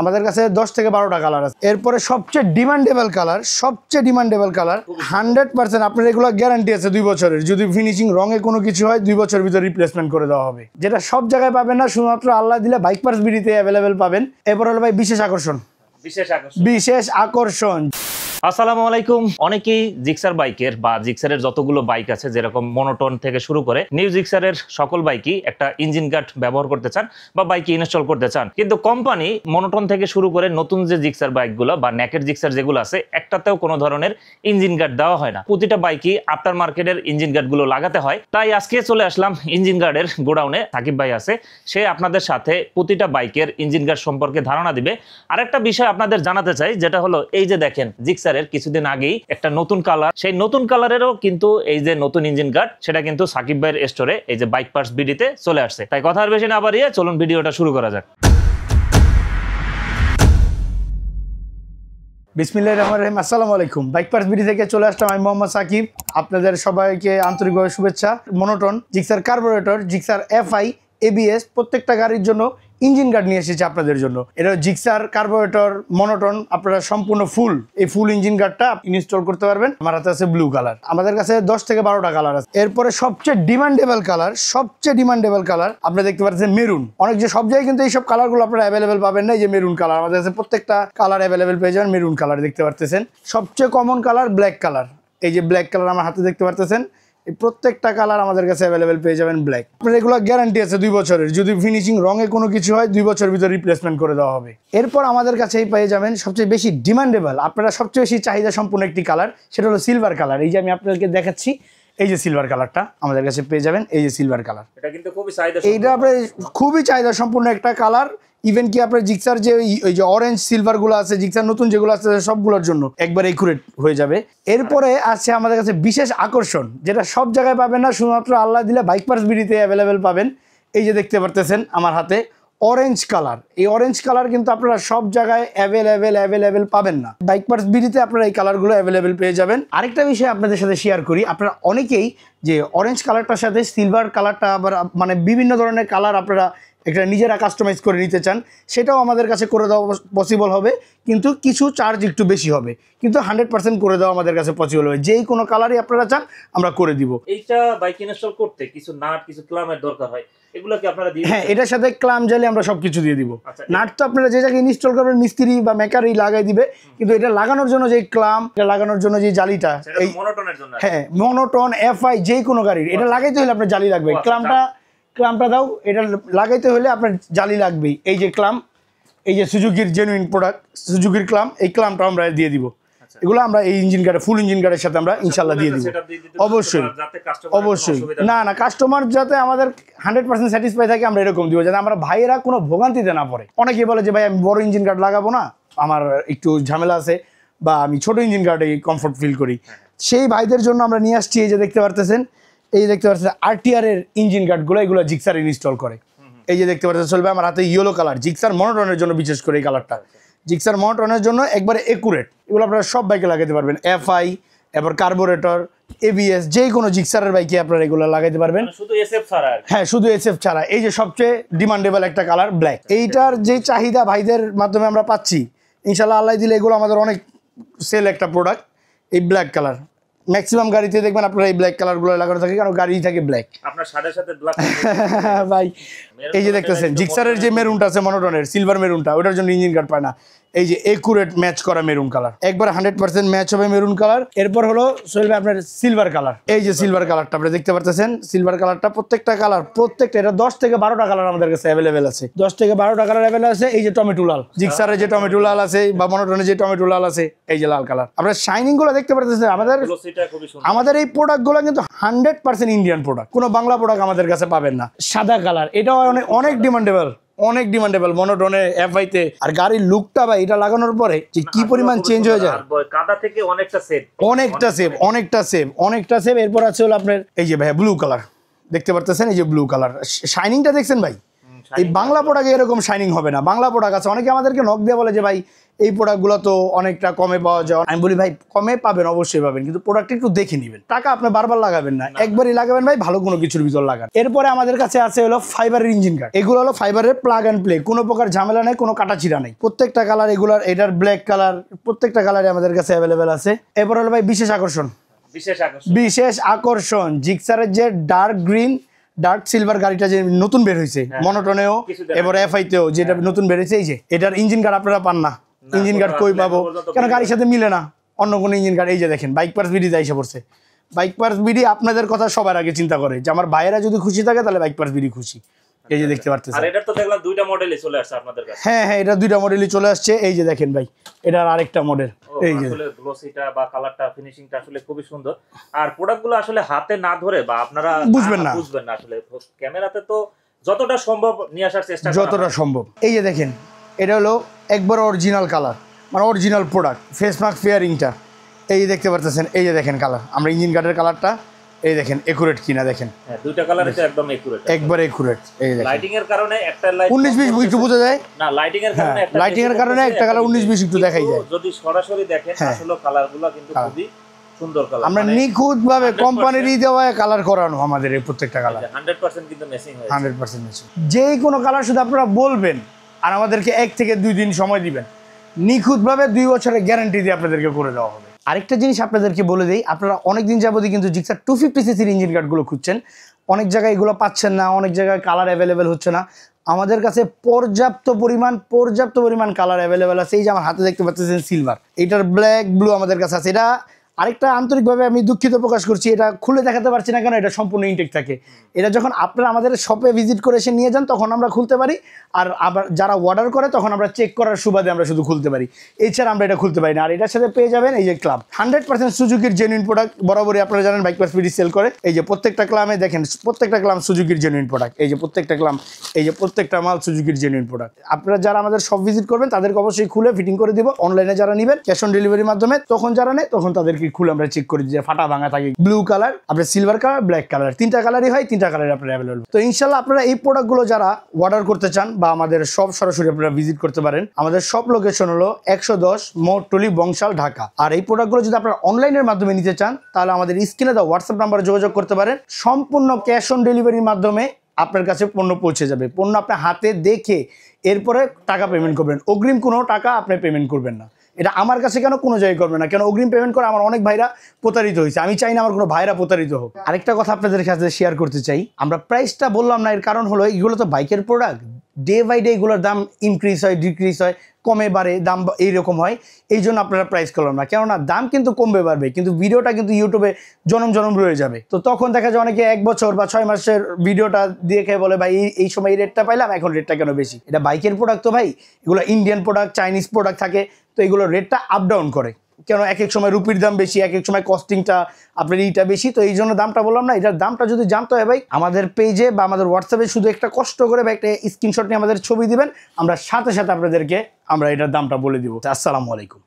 আমাদের কাছে 10 থেকে 12টা কালার আছে। এরপরে সবচেয়ে ডিমান্ডেবল কালার 100% আপনার এগুলো গ্যারান্টি আছে 2 বছরের। যদি ফিনিশিং রঙে কোনো কিছু হয় 2 বছরের ভিতরে রিপ্লেসমেন্ট করে দেওয়া হবে, যেটা সব জায়গায় পাবেন না, শুধুমাত্র আল্লাহ দিলে বাইক পার্টস বিডিতে অ্যাভেলেবেল পাবেন। এরপর হলো ভাই বিশেষ আকর্ষণ। আসসালামু আলাইকুম। অনেকেই জিক্সার বাইকের বা জিক্সারের যতগুলো বাইক আছে, যেরকম মনোটন থেকে শুরু করে নিউ জিক্সারের সকল বাইকই একটা ইঞ্জিন গার্ড ব্যবহার করতে চান বা বাইকে ইনস্টল করতে চান, কিন্তু কোম্পানি মনোটন থেকে শুরু করে নতুন যে জিক্সার বাইকগুলো বা নেকের জিক্সার যেগুলো আছে, একটাতেও কোনো ধরনের ইঞ্জিন গার্ড দেওয়া হয় না। প্রতিটা বাইকই আফটার মার্কেটের ইঞ্জিন গার্ড গুলো লাগাতে হয়। তাই আজকে চলে আসলাম ইঞ্জিন গার্ডের গোডাউনে। সাকিব ভাই আছে, সে আপনাদের সাথে প্রতিটা বাইকের ইঞ্জিন গার্ড সম্পর্কে ধারণা দিবে। আরেকটা বিষয় আপনাদের জানাতে চাই, যেটা হলো এই যে দেখেন জিক্সার কিছুদিন আগেই একটা নতুন কালার, সেই নতুন কালারেরও কিন্তু এই যে নতুন ইঞ্জিন গার্ড, সেটা কিন্তু সাকিব ভাইয়ের স্টোরে এই যে বাইক পার্টস বিডিতে চলে আসছে। তাই কথা আর বেশি না বাড়িয়ে চলুন ভিডিওটা শুরু করা যাক। বিসমিল্লাহির রহমানির রহিম। আসসালামু আলাইকুম। বাইক পার্টস বিডি থেকে চলে আসলাম আমি মোহাম্মদ সাকিব। আপনাদের সবাইকে আন্তরিকভাবে শুভেচ্ছা। Monotone, Gixxer carburettor, Gixxer FI, ABS প্রত্যেকটা গাড়ির জন্য ইঞ্জিন গার্ড নিয়ে এসেছে আপনাদের জন্য। এটা জিক্সার কার্বোরেটর, মনোটন, আপনারা সম্পূর্ণ এই ফুল ইঞ্জিন গার্ডটা ইনস্টল করতে পারবেন। আমার হাতে আছে ব্লু কালার। আমাদের কাছে 10 থেকে 12টা কালার আছে। এরপরে সবচেয়ে ডিমান্ডেবল কালার আপনারা দেখতে পাচ্ছেন মেরুন। অনেক যে সব জায়গায় কিন্তু এইসব কালারগুলো আপনারা অ্যাভেলেবেল পাবেন না। এই যে মেরুন কালার, আমাদের কাছে প্রত্যেকটা কালার অ্যাভেলেবেল পেয়ে যাবেন। মেরুন কালার দেখতে পারতেছেন। সবচেয়ে কমন কালার ব্ল্যাক কালার। এই যে ব্ল্যাক কালার আমার হাতে দেখতে পারতেছেন। এই প্রত্যেকটা কালার আমাদের কাছে অ্যাভেলেবেল পেয়ে যাবেন ব্ল্যাক। আপনার এগুলো গ্যারান্টি আছে 2 বছরের। যদি ফিনিশিং রঙে কোনো কিছু হয় 2 বছরের ভিতরে রিপ্লেসমেন্ট করে দেওয়া হবে। এরপর আমাদের কাছেই পেয়ে যাবেন সবচেয়ে বেশি ডিমান্ডেবল, আপনারা সবচেয়ে বেশি চাহিদা সম্পূর্ণ একটি কালার, সেটা হলো সিলভার কালার। এই যে আমি আপনাদেরকে দেখাচ্ছি, এই যে সিলভার কালারটা আমাদের কাছে পেয়ে যাবেন। এই যে সিলভার কালার, এটা কিন্তু খুবই চাহিদা, এইটা আপনার খুবই চাহিদা সম্পূর্ণ একটা কালার। ইভেন কি আপনার জিক্সার যে ওই যে অরেঞ্জ সিলভার গুলো আছে, জিক্সার নতুন যেগুলো আছে সবগুলোর জন্য একবার একুরেট হয়ে যাবে। এরপরে আছে আমাদের কাছে বিশেষ আকর্ষণ, যেটা সব জায়গায় পাবেন না, শুধুমাত্র আল্লাহ দিলে বাইক পার্টস বিডিতে অ্যাভেলেবেল পাবেন। এই যে দেখতে পারতেছেন আমার হাতে অরেঞ্জ কালার। এই অরেঞ্জ কালার কিন্তু আপনারা সব জায়গায় অ্যাভেলেবেল পাবেন না। বাইক পার্টস বিডিতে আপনারা এই কালারগুলো অ্যাভেলেবেল পেয়ে যাবেন। আরেকটা বিষয় আপনাদের সাথে শেয়ার করি, আপনারা অনেকেই যে অরেঞ্জ কালারটার সাথে সিলভার কালারটা আবার মানে বিভিন্ন ধরনের কালার আপনারা একটা নিজেরা কাস্টমাইজ করে নিতে চান, সেটাও আমাদের কাছে করে দেওয়া পসিবল হবে, কিন্তু কিছু চার্জ একটু বেশি হবে, কিন্তু 100% করে দেওয়া আমাদের কাছে পসিবল হবে। যেই কোনো কালারই আপনারা চান আমরা করে দিব। এইটা বাইক ইনস্টল করতে কিছু নাট, কিছু ক্লামের দরকার হয়, এগুলো কি আপনারা দিয়ে? হ্যাঁ, এটার সাথে ক্লাম জালি আমরা সবকিছু দিয়ে দিব। নাট তো আপনারা যে জায়গায় ইনস্টল করবেন মিস্ত্রি বা মেকারই লাগাই দিবে, কিন্তু এটা লাগানোর জন্য যে ক্লাম, এটা লাগানোর জন্য যে জালিটা, এই মনোটনের জন্য, হ্যাঁ মনোটন এফআই যে কোনো গাড়ির এটা লাগাইতে হলে আপনার জালি লাগবে। ক্লামটা দাও, এটা লাগাইতে হলে আপনার জালি লাগবেই। এই যে ক্লাম, এই যে সুজুকির জেনুইন প্রোডাক্ট সুজুকির ক্লাম, এই ক্লামটা আমরা দিয়ে দিব। এগুলো আমরা এই ইঞ্জিন গার্ডে ফুল ইঞ্জিন গার্ডের সাথে আমরা ইনশাল্লাহ দিয়ে দিব। অবশ্যই না কাস্টমার যাতে আমাদের 100% স্যাটিসফাই থাকে আমরা এরকম দিব, যাতে আমরা ভাইয়েরা কোনো ভোগান্তিতে না পড়ে। অনেকে বলে যে ভাই আমি বড় ইঞ্জিন গার্ড লাগাবো না, আমার একটু ঝামেলা আছে, বা আমি ছোট ইঞ্জিন গার্ডে কমফোর্ট ফিল করি। সেই ভাইদের জন্য আমরা নিয়ে আসছি এই যে দেখতে পারতেছেন, এই যে দেখতে পাচ্ছেন আরটিআর এর ইঞ্জিন গার্ডগুলো, এগুলো জিক্সার ইনস্টল করে। এই যে দেখতে পাচ্ছেন চলবে আমার হাতে ইয়েলো কালার, জিক্সার মনোটনের জন্য বিশেষ করে এই কালারটা, জিক্সার মনোটনের জন্য একবারে একুরেট। এগুলো আপনারা সব বাইকে লাগাতে পারবেন। এফআই, এবার কার্বোরেটর, এবিএস যে কোনো জিক্সারের বাইকে আপনারা এগুলো লাগাইতে পারবেন, শুধু এসএফ ছাড়া। হ্যাঁ, শুধু এসএফ ছাড়া। এই যে সবচেয়ে ডিমান্ডেবল একটা কালার ব্ল্যাক, এইটার যে চাহিদা ভাইদের মাধ্যমে আমরা পাচ্ছি, ইনশাল্লাহ আল্লাহ দিলে এগুলো আমাদের অনেক সেল একটা প্রোডাক্ট। এই ব্ল্যাক কালার ম্যাক্সিমাম গাড়িতে দেখবেন আপনারা এই ব্ল্যাক কালারগুলো লাগানো থাকে, কারণ গাড়ি থাকে ব্ল্যাক। আপনার সাথে ব্ল্যাক ভাই এই যে দেখতেছেন জিক্সারের যে মেরুনটা আছে মনোটনের সিলভার মেরুনটা, ওটার জন্য ইঞ্জিন গার্ড পায় না। এই যে একুরেট ম্যাচ করা মেরুন কালার, একবার 100% ম্যাচ হবে মেরুন কালার। এরপর হলো চলবে আপনার সিলভার কালার। এই যে সিলভার কালারটা আপনারা দেখতে পারতেছেন, সিলভার কালারটা প্রত্যেকটা এটা 10 থেকে 12টা কালার আমাদের কাছে অ্যাভেলেবেল আছে। 10 থেকে 12টা কালার অ্যাভেলেবেল আছে। এই যে টমেটো লাল, জিক্সারের যে টমেটো লাল আছে বা মনোটনের যে টমেটো লাল আছে, এই যে লাল কালার। আপনারা শাইনিং গুলো দেখতে পারতেছেন। আমাদের এই প্রোডাক্ট গুলো কিন্তু 100% ইন্ডিয়ান প্রোডাক্ট, কোনো বাংলা প্রোডাক্ট আমাদের কাছে পাবেন না। সাদা কালার, এটাও অনেক ডিমান্ডেবল মনোটনে এফআইতে। আর গাড়ির লুকটা ভাই এটা লাগানোর পরে যে কি পরিমাণ চেঞ্জ হয়ে যায়, কাদা থেকে অনেকটা সেভ। এরপর আছে হলো আপনার এই যে ভাই ব্লু কালার দেখতে পারতেছেন, এই যে ব্লু কালার শাইনিংটা দেখছেন ভাই, এই বাংলা প্রোডাক্টে এরকম শাইনিং হবে না। বাংলা প্রোডাক্ট আছে, অনেকে আমাদেরকে নক দিয়ে বলে যে ভাই এই প্রোডাক্টগুলো তো অনেকটা কমে পাওয়া যায়। আমি বলি ভাই কমে পাবেন, অবশ্যই পাবেন, কিন্তু প্রোডাক্ট একটু দেখে নেবেন। টাকা আপনি বারবার লাগাবেন না, একবারই লাগাবেন ভাই, ভালো কোনো কিছুর ভিতর লাগান। এরপরে আমাদের কাছে আছে হলো ফাইবারের ইঞ্জিন গার্ড। এগুলো হলো ফাইবারের প্লাগ অ্যান্ড প্লে, কোনো প্রকার ঝামেলা নেই, কোনো কাটাছিড়া নেই। প্রত্যেকটা কালার এগুলার, এটার ব্ল্যাক কালার, প্রত্যেকটা কালারে আমাদের কাছে অ্যাভেলেবেল আছে। এরপর হলো ভাই বিশেষ আকর্ষণ জিক্সারের যে ডার্ক সিলভার গাড়িটা যে নতুন বের হয়েছে, মনোটনেও এবার এফআইতেও যেটা নতুন বের হয়েছে, এই যে এটার ইঞ্জিন গার্ড আপনারা পান না। ইঞ্জিন গার্ড কই পাবো, কেন গাড়ির সাথে মিলে না অন্য কোনো ইঞ্জিন গার্ড। এই যে দেখেন বাইক পার্স বিডি এসে পড়ছে। বাইক পার্স বিডি আপনাদের কথা সবার আগে চিন্তা করে যে আমার ভাইয়েরা যদি খুশি থাকে তাহলে বাইক পার্স বিডি খুশি। এই যে দেখতে পাচ্ছেন, আর এটার তো দেখলাম দুইটা মডেলই চলে আসছে আপনাদের কাছে। হ্যাঁ, এটা দুইটা মডেলই চলে আসছে। এই যে দেখেন ভাই, এটার আরেকটা মডেল। এই যে আসলে গ্লোসিটা বা কালারটা, ফিনিশিংটা আসলে খুবই সুন্দর। আর প্রোডাক্টগুলো আসলে হাতে না ধরে বা আপনারা বুঝবেন না আসলে ক্যামেরাতে তো যতটা সম্ভব নিয়ে আসার চেষ্টা করা, যতটা সম্ভব। এই যে দেখেন, এটা হলো একবার অরিজিনাল কালার, মানে অরিজিনাল প্রোডাক্ট। ফেস মাস্ক ফেয়ারিংটা এই দেখতে পারতেছেন। এই যে দেখেন কালার, আমরা ইঞ্জিন গার্ডের কালারটা এই দেখেন একুরেট কিনা দেখেন। হ্যাঁ, দুইটা কালারই তো একদম একুরেট, একবার একুরেট। এই দেখেন লাইটিং এর কারণে একটা লাইট 19-20 একটু বোঝা যায় না, লাইটিং এর কারণে একটা, লাইটিং এর কারণে একটা কালার 19-20 একটু দেখাই যায়। যদি সরাসরি দেখেন আসলে কালারগুলো কিন্তু খুবই সুন্দর কালার। আমরা নিখুঁত ভাবে কোম্পানিরই দেওয়া কালার করানো আমাদের এই প্রত্যেকটা কালার 100% কিন্তু ম্যাচিং হয়েছে। 100% ম্যাচিং। যেই কোনো কালার শুধু আপনারা বলবেন আর আমাদেরকে 1 থেকে 2 দিন সময় দিবেন, নিখুঁতভাবে 2 বছরের গ্যারান্টি দিয়ে আপনাদেরকে করে দেওয়া হবে। আরেকটা জিনিস আপনাদেরকে বলে দিই, আপনারা অনেকদিন যাবতই কিন্তু জিক্সার 250 সিসির ইঞ্জিন গার্ডগুলো খুঁজছেন, অনেক জায়গায় এগুলো পাচ্ছেন না, অনেক জায়গায় কালার অ্যাভেলেবেল হচ্ছে না। আমাদের কাছে পর্যাপ্ত পরিমাণ কালার অ্যাভেলেবেল আছে। এই যে আমার হাতে দেখতে পাচ্ছেন সিলভার, এটার ব্ল্যাক ব্লু আমাদের কাছে আছে। এটা আরেকটা আন্তরিকভাবে আমি দুঃখিত প্রকাশ করছি, এটা খুলে দেখাতে পারছি না, কেন এটা সম্পূর্ণ ইনটেক থাকে। এটা যখন আপনারা আমাদের শপে ভিজিট করে এসে নিয়ে যান তখন আমরা খুলতে পারি, আর আবার যারা অর্ডার করে তখন আমরা চেক করার সুবাদে আমরা শুধু খুলতে পারি, এছাড়া আমরা এটা খুলতে পারি না। আর এটার সাথে পেয়ে যাবেন এই যে ক্লাব, 100% সুজুকির জেনুইন প্রোডাক্ট। বরাবরই আপনারা জানেন বাইক পার্স বিডি সেল করে। এই যে প্রত্যেকটা ক্লামে দেখেন, প্রত্যেকটা ক্লাম সুজুকির জেনুইন প্রোডাক্ট। এই যে প্রত্যেকটা ক্লাম, এই যে প্রত্যেকটা মাল সুজুকির জেনুইন প্রোডাক্ট। আপনারা যারা আমাদের শপ ভিজিট করবেন তাদেরকে অবশ্যই খুলে ফিটিং করে দিব। অনলাইনে যারা নেবেন ক্যাশ অন ডেলিভারির মাধ্যমে, তখন যারা নেয় তখন তাদেরকে খুলে আমরা চেক করি যে ফাটা ভাঙা থাকে। ব্লু কালার, আপনার সিলভার কালার, ব্ল্যাক কালার, 3টা কালারই হয়, 3টা কালার আপনার অ্যাভেলেবল। তো ইনশাল্লাহ আপনারা এই প্রোডাক্টগুলো যারা অর্ডার করতে চান বা আমাদের সব সরাসরি আপনারা ভিজিট করতে পারেন। আমাদের সব লোকেশন হলো 110 মোটটুলি, বংশাল, ঢাকা। আর এই প্রোডাক্টগুলো যদি আপনারা অনলাইনের মাধ্যমে নিতে চান তাহলে আমাদের স্ক্রিনে দেওয়া হোয়াটসঅ্যাপ নাম্বারে যোগাযোগ করতে পারেন। সম্পূর্ণ ক্যাশ অন ডেলিভারির মাধ্যমে আপনার কাছে পণ্য পৌঁছে যাবে। পণ্য আপনার হাতে দেখে এরপরে টাকা পেমেন্ট করবেন, অগ্রিম কোনো টাকা আপনি পেমেন্ট করবেন না। এটা আমার কাছে কেন কোনো জায়গায় করবে না, কেন অগ্রিম পেমেন্ট করে আমার অনেক ভাইরা প্রতারিত হয়েছে। আমি চাই না আমার কোনো ভাইরা প্রতারিত হোক। আরেকটা কথা আপনাদের কাছে শেয়ার করতে চাই, আমরা প্রাইসটা বললাম না, এর কারণ হলো এগুলো তো বাইকের প্রোডাক্ট, ডে বাই ডে এগুলোর দাম ইনক্রিজ হয়, ডিক্রিজ হয়, কমে বাড়ে, দাম এইরকম হয়। এই জন্য আপনারা প্রাইস করলাম না, কেননা দাম কিন্তু কমবে বাড়বে, কিন্তু ভিডিওটা কিন্তু ইউটিউবে জনম রয়ে যাবে। তো তখন দেখা যায় অনেকে 1 বছর বা 6 মাসের ভিডিওটা দেখে বলে ভাই এই সময় এই রেটটা পাইলাম, এখন রেটটা কেন বেশি। এটা বাইকের প্রোডাক্ট তো ভাই, এগুলো ইন্ডিয়ান প্রোডাক্ট, চাইনিজ প্রোডাক্ট থাকে, তো এগুলো রেটটা আপ ডাউন করে। কেন এক এক সময় রুপির দাম বেশি, এক এক সময় কস্টিংটা আপনার এইটা বেশি, তো এই জন্য দামটা বললাম না। এটার দামটা যদি জানতে হয় ভাই, আমাদের পেজে বা আমাদের হোয়াটসঅ্যাপে শুধু একটা কষ্ট করে বা একটা স্ক্রিনশট নিয়ে আমাদের ছবি দিবেন, আমরা সাথে সাথে আপনাদেরকে আমরা এটার দামটা বলে দিব। আসসালামু আলাইকুম।